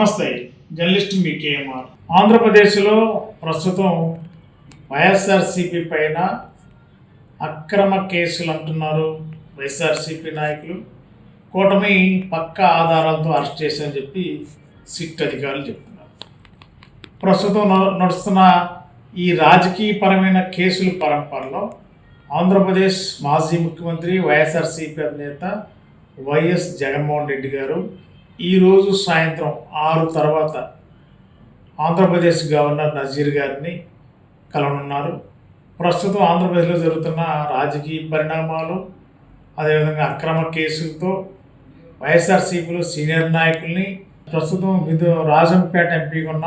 నమస్తే, జర్నలిస్ట్ మీ కేఎంఆర్. ఆంధ్రప్రదేశ్లో ప్రస్తుతం వైఎస్ఆర్సీపీ పైన అక్రమ కేసులు అంటున్నారు వైఎస్ఆర్సీపీ నాయకులు. కూటమి పక్కా ఆధారాలతో అరెస్ట్ చేశారని చెప్పి సిట్ అధికారులు చెప్తున్నారు. ప్రస్తుతం నడుస్తున్న ఈ రాజకీయపరమైన కేసుల పరంపరలో ఆంధ్రప్రదేశ్ మాజీ ముఖ్యమంత్రి వైఎస్ఆర్సీపీ అధినేత వైఎస్ జగన్మోహన్ రెడ్డి గారు ఈరోజు సాయంత్రం 6 తర్వాత ఆంధ్రప్రదేశ్ గవర్నర్ నజీర్ గారిని కలవనున్నారు. ప్రస్తుతం ఆంధ్రప్రదేశ్లో జరుగుతున్న రాజకీయ పరిణామాలు, అదేవిధంగా అక్రమ కేసులతో వైఎస్ఆర్సీపీలో సీనియర్ నాయకుల్ని, ప్రస్తుతం రాజంపేట ఎంపీగా ఉన్న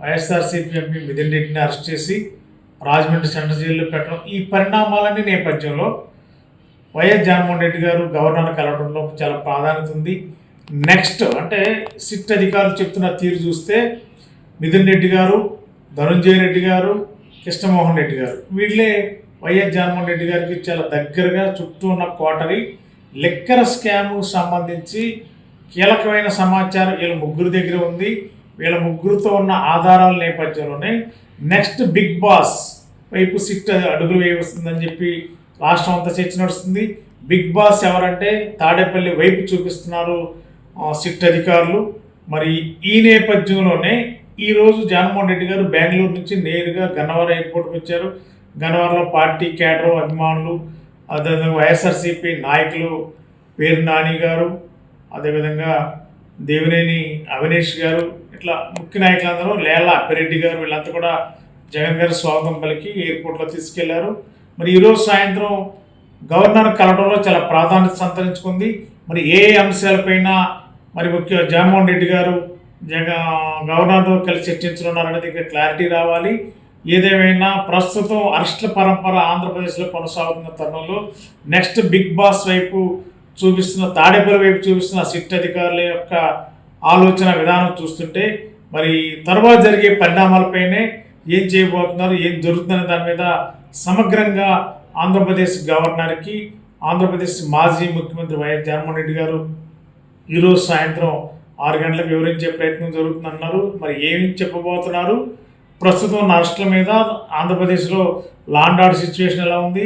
వైఎస్ఆర్సీపీ ఎంపీ మిథున్ రెడ్డిని అరెస్ట్ చేసి రాజమండ్రి సెంట్రల్ జైల్లో పెట్టడం, ఈ పరిణామాలన్నీ నేపథ్యంలో వైఎస్ జగన్మోహన్ రెడ్డి గారు గవర్నర్ కలవడంలో చాలా ప్రాధాన్యత ఉంది. నెక్స్ట్ అంటే సిట్ అధికారులు చెప్తున్న తీరు చూస్తే మిథున్ రెడ్డి గారు, ధనుంజయ రెడ్డి గారు, కృష్ణమోహన్ రెడ్డి గారు వీళ్ళే వైఎస్ జగన్మోహన్ రెడ్డి గారికి చాలా దగ్గరగా చుట్టూ ఉన్న కోటరీ లిక్కర్ స్కామ్కు సంబంధించి కీలకమైన సమాచారం వీళ్ళ ముగ్గురు దగ్గర ఉంది. వీళ్ళ ముగ్గురుతో ఉన్న ఆధారాల నేపథ్యంలోనే నెక్స్ట్ బిగ్ బాస్ వైపు సిట్ అడుగులు వేయవస్తుందని చెప్పి రాష్ట్రం అంతా చర్చ నడుస్తుంది. బిగ్ బాస్ ఎవరంటే తాడేపల్లి వైపు చూపిస్తున్నారు సిట్ అధికారులు. మరి ఈ నేపథ్యంలోనే ఈరోజు జగన్మోహన్ రెడ్డి గారు బెంగళూరు నుంచి నేరుగా గన్నవరం ఎయిర్పోర్ట్కి వచ్చారు. గన్నవరంలో పార్టీ క్యాడర్, అభిమానులు, అదేవిధంగా వైఎస్ఆర్సీపీ నాయకులు పేరు నాని గారు, అదేవిధంగా దేవినేని అవినేష్ గారు, ఇట్లా ముఖ్య నాయకులందరూ, లేళ్ల అప్పిరెడ్డి గారు, వీళ్ళంతా కూడా జగన్ గారు స్వాగతం పలికి ఎయిర్పోర్ట్లో తీసుకెళ్లారు. మరి ఈరోజు సాయంత్రం గవర్నర్ కలవడంలో చాలా ప్రాధాన్యత సంతరించుకుంది. మరి ఏ అంశాలపైన మరి జగన్మోహన్ రెడ్డి గారు గవర్నర్తో కలిసి చర్చించనున్నారనేది ఇంకా క్లారిటీ రావాలి. ఏదేమైనా ప్రస్తుతం అరెస్టుల పరంపర ఆంధ్రప్రదేశ్లో కొనసాగుతున్న తరుణంలో నెక్స్ట్ బిగ్ బాస్ వైపు చూపిస్తున్న, తాడేపల్లి వైపు చూపిస్తున్న సిట్ అధికారుల యొక్క ఆలోచన విధానం చూస్తుంటే మరి తర్వాత జరిగే పరిణామాలపైనే ఏం చేయబోతున్నారు, ఏం జరుగుతుందనే దాని మీద సమగ్రంగా ఆంధ్రప్రదేశ్ గవర్నర్కి ఆంధ్రప్రదేశ్ మాజీ ముఖ్యమంత్రి వైఎస్ జగన్మోహన్ రెడ్డి గారు ఈరోజు సాయంత్రం 6 గంటలకు వివరించే ప్రయత్నం జరుగుతుందన్నారు. మరి ఏమి చెప్పబోతున్నారు, ప్రస్తుతం ఉన్న అరెస్టుల మీద ఆంధ్రప్రదేశ్లో లా అండ్ ఆర్డర్ సిచ్యువేషన్ ఎలా ఉంది,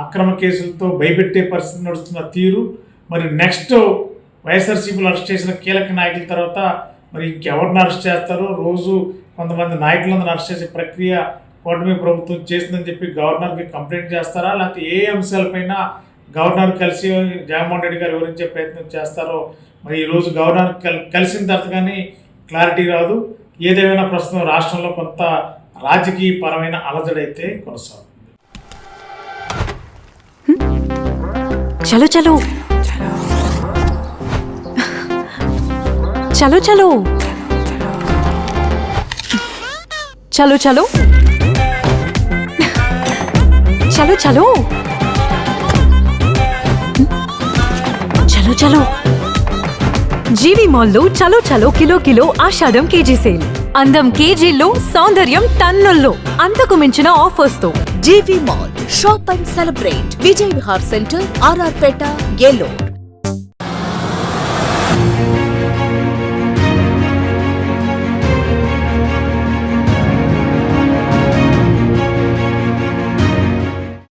అక్రమ కేసులతో భయపెట్టే పరిస్థితి నడుస్తున్న తీరు, మరి నెక్స్ట్ వైఎస్ఆర్సీపీలో అరెస్ట్ చేసిన కీలక నాయకుల తర్వాత మరి ఇంకెవరిని అరెస్ట్ చేస్తారో, రోజు కొంతమంది నాయకులందరూ అరెస్ట్ చేసే ప్రక్రియ కూటమి ప్రభుత్వం చేస్తుందని చెప్పి గవర్నర్కి కంప్లైంట్ చేస్తారా, లేకపోతే ఏ అంశాలపైన గవర్నర్ కలిసి జగన్మోహన్ రెడ్డి గారు వివరించే ప్రయత్నం చేస్తారో మరి ఈరోజు గవర్నర్ కలిసిన తర్వాత కానీ క్లారిటీ రాదు. ఏదేమైనా ప్రస్తుతం రాష్ట్రంలో కొంత రాజకీయ పరమైన అలజడైతే కొనసాగుతుంది. చలో చలో చలో చలో చలో చలో చలో చలో చలో చలో జీవి మాల్లో చలో చలో కిలో ఆషాఢం కేజీ సేల్. అందం కేజీల్లో, సౌందర్యం టన్నుల్లో, అంతకు మించిన ఆఫర్స్ తో GV mall shop and celebrate. Vijay Vihar centre, RR Peta, Eluru.